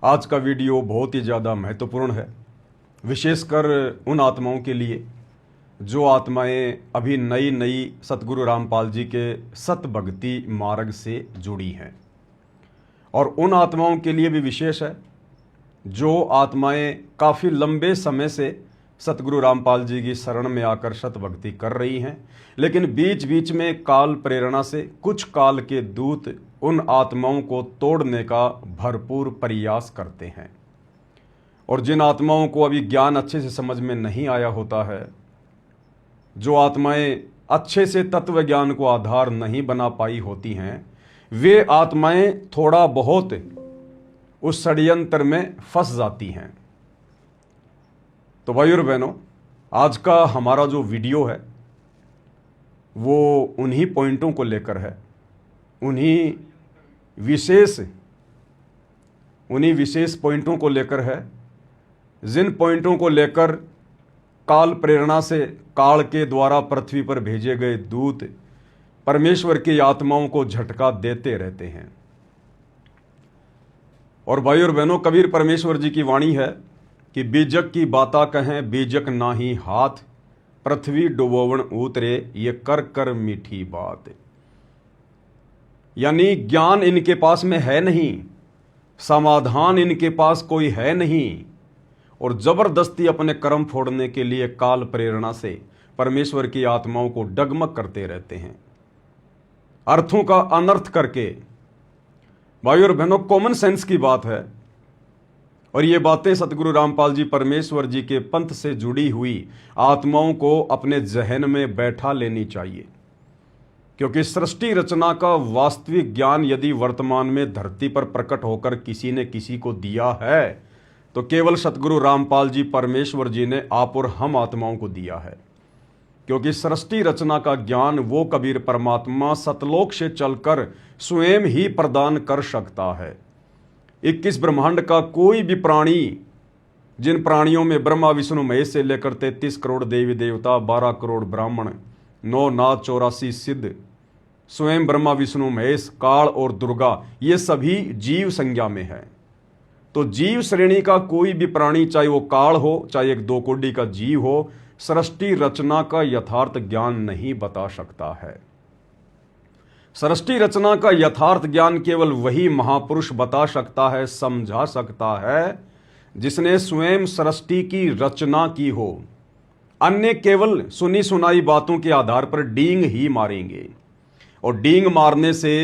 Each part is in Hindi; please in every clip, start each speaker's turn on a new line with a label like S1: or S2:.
S1: आज का वीडियो बहुत ही ज़्यादा महत्वपूर्ण है, विशेषकर उन आत्माओं के लिए जो आत्माएं अभी नई नई सतगुरु रामपाल जी के सत भक्ति मार्ग से जुड़ी हैं, और उन आत्माओं के लिए भी विशेष है जो आत्माएं काफ़ी लंबे समय से सतगुरु रामपाल जी की शरण में आकर सत भक्ति कर रही हैं, लेकिन बीच बीच में काल प्रेरणा से कुछ काल के दूत उन आत्माओं को तोड़ने का भरपूर प्रयास करते हैं। और जिन आत्माओं को अभी ज्ञान अच्छे से समझ में नहीं आया होता है, जो आत्माएं अच्छे से तत्व ज्ञान को आधार नहीं बना पाई होती हैं, वे आत्माएं थोड़ा बहुत उस षड्यंत्र में फंस जाती हैं। तो भाई और बहनों, आज का हमारा जो वीडियो है वो उन्हीं पॉइंटों को लेकर है, उन्हीं विशेष पॉइंटों को लेकर है, जिन पॉइंटों को लेकर काल प्रेरणा से काल के द्वारा पृथ्वी पर भेजे गए दूत परमेश्वर की आत्माओं को झटका देते रहते हैं। और भाई और बहनों, कबीर परमेश्वर जी की वाणी है कि बीजक की बाता कहें बीजक नाही हाथ, पृथ्वी डुबोवन उतरे ये कर कर मीठी बात। यानी ज्ञान इनके पास में है नहीं, समाधान इनके पास कोई है नहीं, और जबरदस्ती अपने कर्म फोड़ने के लिए काल प्रेरणा से परमेश्वर की आत्माओं को डगमग करते रहते हैं, अर्थों का अनर्थ करके। भाई और बहनों, कॉमन सेंस की बात है, और ये बातें सतगुरु रामपाल जी परमेश्वर जी के पंथ से जुड़ी हुई आत्माओं को अपने जहन में बैठा लेनी चाहिए, क्योंकि सृष्टि रचना का वास्तविक ज्ञान यदि वर्तमान में धरती पर प्रकट होकर किसी ने किसी को दिया है तो केवल सतगुरु रामपाल जी परमेश्वर जी ने आप और हम आत्माओं को दिया है। क्योंकि सृष्टि रचना का ज्ञान वो कबीर परमात्मा सतलोक से चलकर स्वयं ही प्रदान कर सकता है। 21 ब्रह्मांड का कोई भी प्राणी, जिन प्राणियों में ब्रह्मा विष्णु महेश से लेकर 33 करोड़ देवी देवता, 12 करोड़ ब्राह्मण, 9 नाथ 84 सिद्ध, स्वयं ब्रह्मा विष्णु महेश, काल और दुर्गा, ये सभी जीव संज्ञा में है। तो जीव श्रेणी का कोई भी प्राणी, चाहे वो काल हो चाहे एक 2 कोड़ी का जीव हो, सृष्टि रचना का यथार्थ ज्ञान नहीं बता सकता है। सृष्टि रचना का यथार्थ ज्ञान केवल वही महापुरुष बता सकता है, समझा सकता है, जिसने स्वयं सृष्टि की रचना की हो। अन्य केवल सुनी सुनाई बातों के आधार पर डींग ही मारेंगे, और डींग मारने से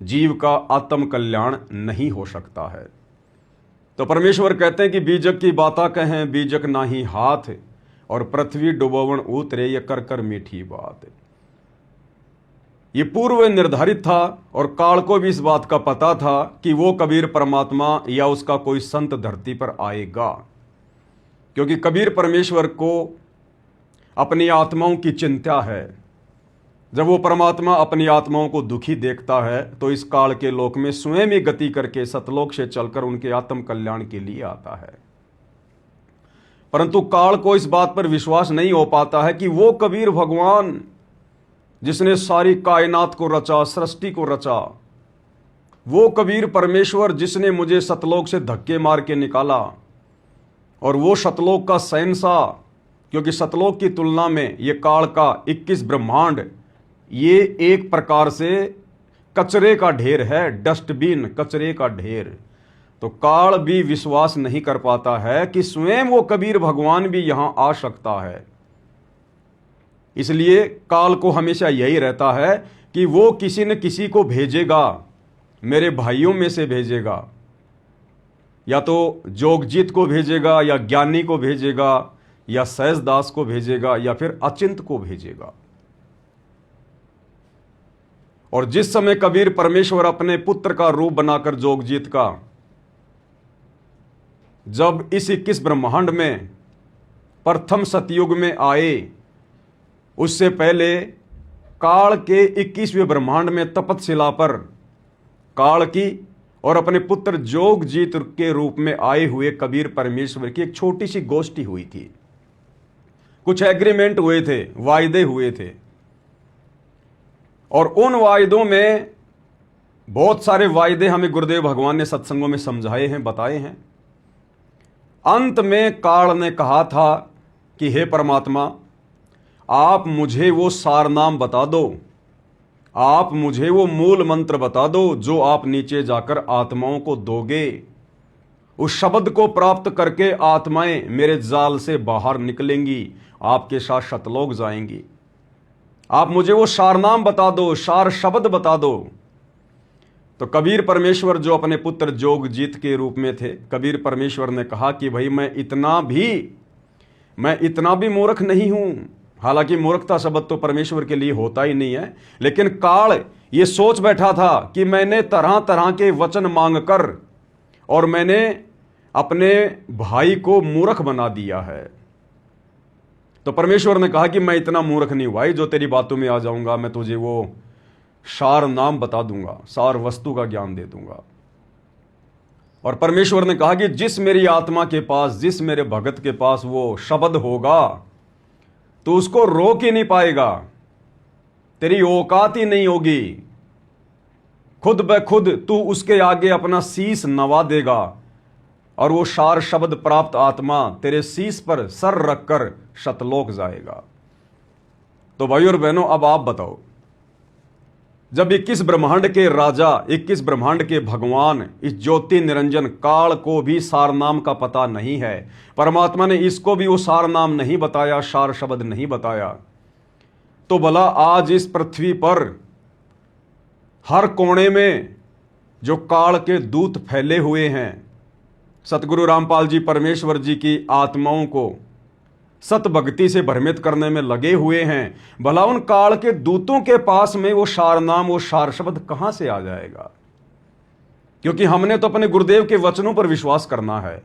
S1: जीव का आत्म कल्याण नहीं हो सकता है। तो परमेश्वर कहते हैं कि बीजक की बाता कहें बीजक नाही हाथ, और पृथ्वी डुबोवन उतरे ये कर कर मीठी बात। ये पूर्व निर्धारित था, और काल को भी इस बात का पता था कि वो कबीर परमात्मा या उसका कोई संत धरती पर आएगा, क्योंकि कबीर परमेश्वर को अपनी आत्माओं की चिंता है। जब वो परमात्मा अपनी आत्माओं को दुखी देखता है तो इस काल के लोक में स्वयं ही गति करके सतलोक से चलकर उनके आत्म कल्याण के लिए आता है। परंतु काल को इस बात पर विश्वास नहीं हो पाता है कि वो कबीर भगवान जिसने सारी कायनात को रचा, सृष्टि को रचा, वो कबीर परमेश्वर जिसने मुझे सतलोक से धक्के मार के निकाला, और वो सतलोक का शहंशाह, क्योंकि सतलोक की तुलना में ये काल का 21 ब्रह्मांड ये एक प्रकार से कचरे का ढेर है, डस्टबिन, कचरे का ढेर। तो काल भी विश्वास नहीं कर पाता है कि स्वयं वो कबीर भगवान भी यहां आ सकता है। इसलिए काल को हमेशा यही रहता है कि वो किसी न किसी को भेजेगा, मेरे भाइयों में से भेजेगा, या तो जोगजीत को भेजेगा, या ज्ञानी को भेजेगा, या सहजदास को भेजेगा, या फिर अचिंत को भेजेगा। और जिस समय कबीर परमेश्वर अपने पुत्र का रूप बनाकर जोगजीत का जब इस 21 ब्रह्मांड में प्रथम सतयुग में आए, उससे पहले काल के 21वें ब्रह्मांड में तपतशिला पर काल की और अपने पुत्र जोगजीत के रूप में आए हुए कबीर परमेश्वर की एक छोटी सी गोष्ठी हुई थी। कुछ एग्रीमेंट हुए थे, वायदे हुए थे, और उन वायदों में बहुत सारे वायदे हमें गुरुदेव भगवान ने सत्संगों में समझाए हैं, बताए हैं। अंत में काल ने कहा था कि हे परमात्मा, आप मुझे वो सारनाम बता दो, आप मुझे वो मूल मंत्र बता दो जो आप नीचे जाकर आत्माओं को दोगे। उस शब्द को प्राप्त करके आत्माएं मेरे जाल से बाहर निकलेंगी, आपके साथ शतलोक जाएंगी। आप मुझे वो सारनाम बता दो, सार शब्द बता दो। तो कबीर परमेश्वर जो अपने पुत्र जोगजीत के रूप में थे, कबीर परमेश्वर ने कहा कि भाई मैं इतना भी मूर्ख नहीं हूं। हालांकि मूर्खता शब्द तो परमेश्वर के लिए होता ही नहीं है, लेकिन काल ये सोच बैठा था कि मैंने तरह तरह के वचन मांगकर और मैंने अपने भाई को मूर्ख बना दिया है। तो परमेश्वर ने कहा कि मैं इतना मूर्ख नहीं हुआ जो तेरी बातों में आ जाऊंगा, मैं तुझे वो सार नाम बता दूंगा, सार वस्तु का ज्ञान दे दूंगा। और परमेश्वर ने कहा कि जिस मेरी आत्मा के पास, जिस मेरे भगत के पास वो शब्द होगा तो उसको रोक ही नहीं पाएगा, तेरी औकात ही नहीं होगी। खुद ब खुद तू उसके आगे अपना शीस नवा देगा और वो सार शब्द प्राप्त आत्मा तेरे शीस पर सर रखकर शतलोक जाएगा। तो भाई और बहनों, अब आप बताओ, जब 21 ब्रह्मांड के राजा, 21 ब्रह्मांड के भगवान, इस ज्योति निरंजन काल को भी सार नाम का पता नहीं है, परमात्मा ने इसको भी वो सार नाम नहीं बताया, सार शब्द नहीं बताया, तो भला आज इस पृथ्वी पर हर कोने में जो काल के दूत फैले हुए हैं, सतगुरु रामपाल जी परमेश्वर जी की आत्माओं को सत भक्ति से भ्रमित करने में लगे हुए हैं, भला उन काल के दूतों के पास में वो सार नाम, वो सार शब्द कहां से आ जाएगा? क्योंकि हमने तो अपने गुरुदेव के वचनों पर विश्वास करना है,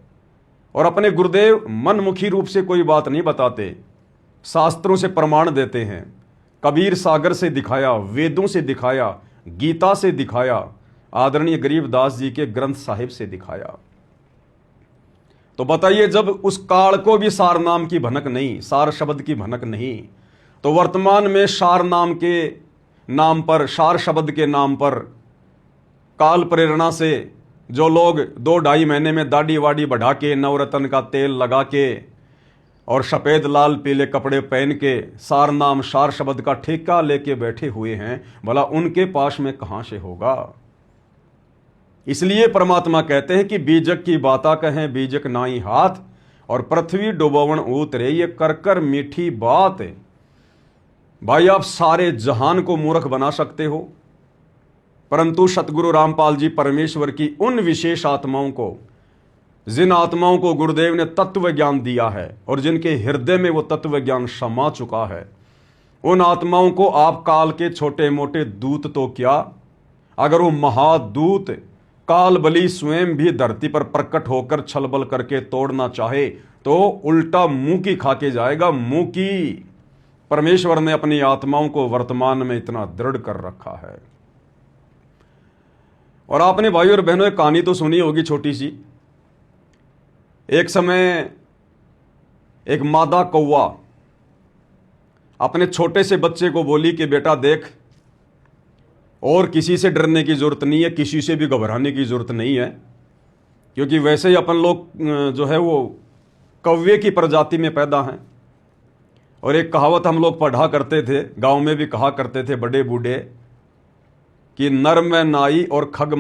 S1: और अपने गुरुदेव मनमुखी रूप से कोई बात नहीं बताते, शास्त्रों से प्रमाण देते हैं। कबीर सागर से दिखाया, वेदों से दिखाया, गीता से दिखाया, आदरणीय गरीबदास जी के ग्रंथ साहिब से दिखाया। तो बताइए, जब उस काल को भी सार नाम की भनक नहीं, सार शब्द की भनक नहीं, तो वर्तमान में सार नाम के नाम पर, सार शब्द के नाम पर काल प्रेरणा से जो लोग 2-2.5 महीने में दाढ़ी वाड़ी बढ़ा के, नवरत्न का तेल लगा के और सफ़ेद लाल पीले कपड़े पहन के सार नाम, सार शब्द का ठेका लेके बैठे हुए हैं, भला उनके पास में कहां से होगा? इसलिए परमात्मा कहते हैं कि बीजक की बाता कहें बीजक नाई हाथ, और पृथ्वी डुबोवन उतरे ये कर कर मीठी बात। भाई, आप सारे जहान को मूर्ख बना सकते हो, परंतु सतगुरु रामपाल जी परमेश्वर की उन विशेष आत्माओं को, जिन आत्माओं को गुरुदेव ने तत्व ज्ञान दिया है और जिनके हृदय में वो तत्व ज्ञान समा चुका है, उन आत्माओं को आप काल के छोटे मोटे दूत तो क्या, अगर वो महादूत काल बली स्वयं भी धरती पर प्रकट होकर छलबल करके तोड़ना चाहे तो उल्टा मुंह की खा के जाएगा, मुंह की। परमेश्वर ने अपनी आत्माओं को वर्तमान में इतना दृढ़ कर रखा है। और आपने भाई और बहनों एक कहानी तो सुनी होगी छोटी सी। एक समय एक मादा कौवा अपने छोटे से बच्चे को बोली कि बेटा देख, और किसी से डरने की जरूरत नहीं है, किसी से भी घबराने की जरूरत नहीं है, क्योंकि वैसे ही अपन लोग जो है वो कौवे की प्रजाति में पैदा हैं। और एक कहावत हम लोग पढ़ा करते थे, गांव में भी कहा करते थे बड़े बूढ़े, कि नर में नाई और खग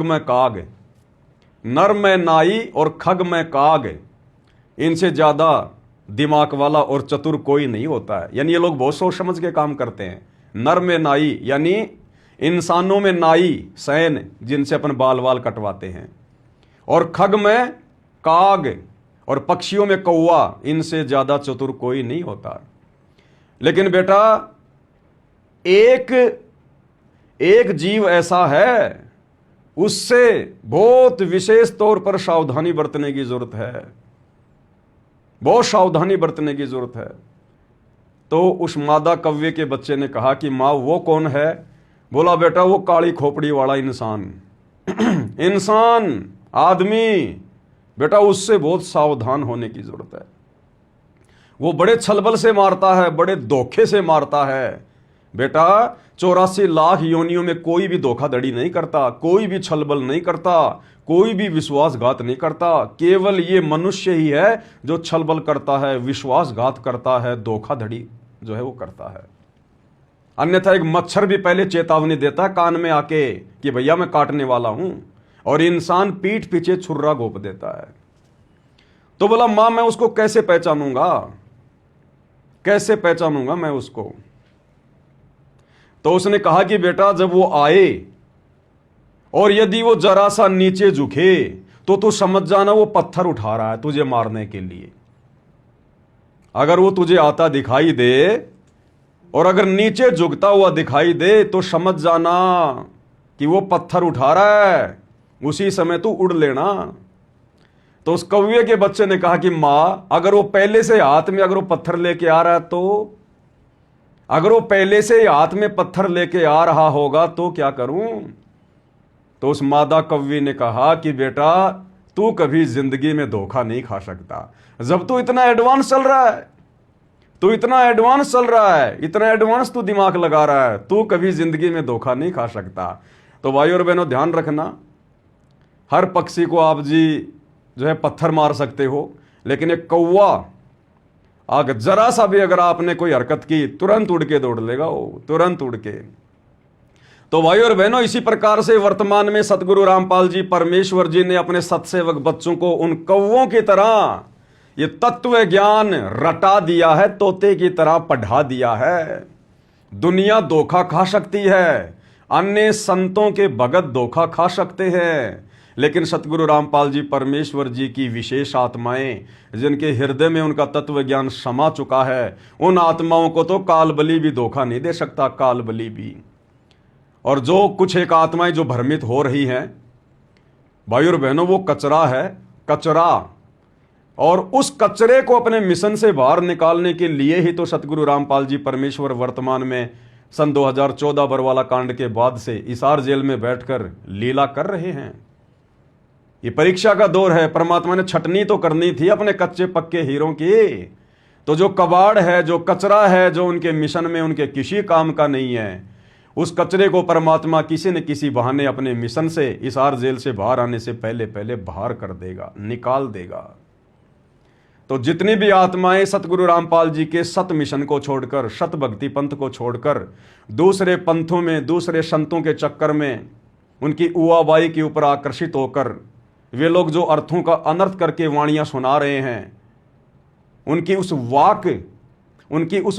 S1: में काग, नर में नाई और खग में काग, इनसे ज्यादा दिमाग वाला और चतुर कोई नहीं होता है। यानी ये लोग बहुत सोच समझ के काम करते हैं। नर में नाई यानी इंसानों में नाई, सैन, जिनसे अपन बाल वाल कटवाते हैं, और खग में काग और पक्षियों में कौवा, इनसे ज्यादा चतुर कोई नहीं होता। लेकिन बेटा एक जीव ऐसा है, उससे बहुत विशेष तौर पर सावधानी बरतने की जरूरत है, बहुत सावधानी बरतने की जरूरत है। तो उस मादा कौवे के बच्चे ने कहा कि माँ वो कौन है? बोला बेटा वो काली खोपड़ी वाला इंसान इंसान, आदमी, बेटा उससे बहुत सावधान होने की जरूरत है। वो बड़े छलबल से मारता है, बड़े धोखे से मारता है, बेटा 84 लाख योनियों में कोई भी धोखाधड़ी नहीं करता, कोई भी छलबल नहीं करता, कोई भी विश्वासघात नहीं करता। केवल ये मनुष्य ही है जो छलबल करता है, विश्वासघात करता है, धोखाधड़ी जो है वो करता है। अन्यथा एक मच्छर भी पहले चेतावनी देता है कान में आके कि भैया मैं काटने वाला हूं, और इंसान पीठ पीछे छुर्रा घोंप देता है। तो बोला मां मैं उसको कैसे पहचानूंगा, कैसे पहचानूंगा मैं उसको? तो उसने कहा कि बेटा जब वो आए और यदि वो जरा सा नीचे झुके तो तू समझ जाना वो पत्थर उठा रहा है तुझे मारने के लिए। अगर वो तुझे आता दिखाई दे और अगर नीचे झुकता हुआ दिखाई दे तो समझ जाना कि वो पत्थर उठा रहा है, उसी समय तू उड़ लेना। तो उस कौवे के बच्चे ने कहा कि मां अगर वो पहले से हाथ में अगर वो पत्थर लेके आ रहा है तो, अगर वो पहले से हाथ में पत्थर लेके आ रहा होगा तो क्या करूं? तो उस मादा कौवे ने कहा कि बेटा तू कभी जिंदगी में धोखा नहीं खा सकता। जब तू इतना एडवांस चल रहा है, तू इतना एडवांस चल रहा है, इतना एडवांस तू दिमाग लगा रहा है, तू कभी जिंदगी में धोखा नहीं खा सकता। तो भाई और बहनों ध्यान रखना, हर पक्षी को आप जी जो है पत्थर मार सकते हो, लेकिन एक कौवा अगर जरा सा भी अगर आपने कोई हरकत की तुरंत उड़ के दौड़ लेगा वो, तुरंत उड़ के। तो भाई और बहनों इसी प्रकार से वर्तमान में सतगुरु रामपाल जी परमेश्वर जी ने अपने सत्सेवक बच्चों को उन कौवों की तरह ये तत्व ज्ञान रटा दिया है, तोते की तरह पढ़ा दिया है। दुनिया धोखा खा सकती है, अन्य संतों के भगत धोखा खा सकते हैं, लेकिन सतगुरु रामपाल जी परमेश्वर जी की विशेष आत्माएं जिनके हृदय में उनका तत्व ज्ञान समा चुका है, उन आत्माओं को तो कालबली भी धोखा नहीं दे सकता, कालबली भी। और जो कुछ एक आत्माएं जो भ्रमित हो रही हैं भाई और बहनों, वो कचरा है, कचरा। और उस कचरे को अपने मिशन से बाहर निकालने के लिए ही तो सतगुरु रामपाल जी परमेश्वर वर्तमान में सन 2014 बरवाला कांड के बाद से हिसार जेल में बैठकर लीला कर रहे हैं। ये परीक्षा का दौर है, परमात्मा ने छटनी तो करनी थी अपने कच्चे पक्के हीरों की। तो जो कबाड़ है, जो कचरा है, जो उनके मिशन में उनके किसी काम का नहीं है, उस कचरे को परमात्मा किसी न किसी बहाने अपने मिशन से हिसार जेल से बाहर आने से पहले पहले बाहर कर देगा, निकाल देगा। तो जितनी भी आत्माएं सतगुरु रामपाल जी के सत मिशन को छोड़कर, सत भक्ति पंथ को छोड़कर दूसरे पंथों में, दूसरे संतों के चक्कर में उनकी उआबाई के ऊपर आकर्षित होकर वे लोग जो अर्थों का अनर्थ करके वाणियां सुना रहे हैं, उनकी उस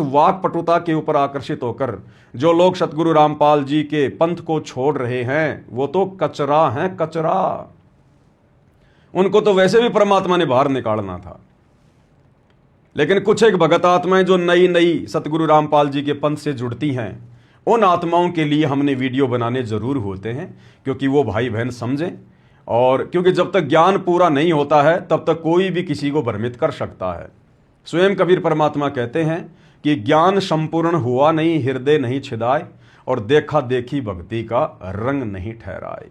S1: वाक पटुता के ऊपर आकर्षित होकर जो लोग सतगुरु रामपाल जी के पंथ को छोड़ रहे हैं, वो तो कचरा हैं, कचरा। उनको तो वैसे भी परमात्मा ने बाहर निकालना था। लेकिन कुछ एक भगत आत्माएं जो नई नई सतगुरु रामपाल जी के पंथ से जुड़ती हैं, उन आत्माओं के लिए हमने वीडियो बनाने जरूर होते हैं, क्योंकि वो भाई बहन समझें। और क्योंकि जब तक ज्ञान पूरा नहीं होता है तब तक कोई भी किसी को भ्रमित कर सकता है। स्वयं कबीर परमात्मा कहते हैं कि ज्ञान संपूर्ण हुआ नहीं, हृदय नहीं छिदाए, और देखा देखी भक्ति का रंग नहीं ठहराए।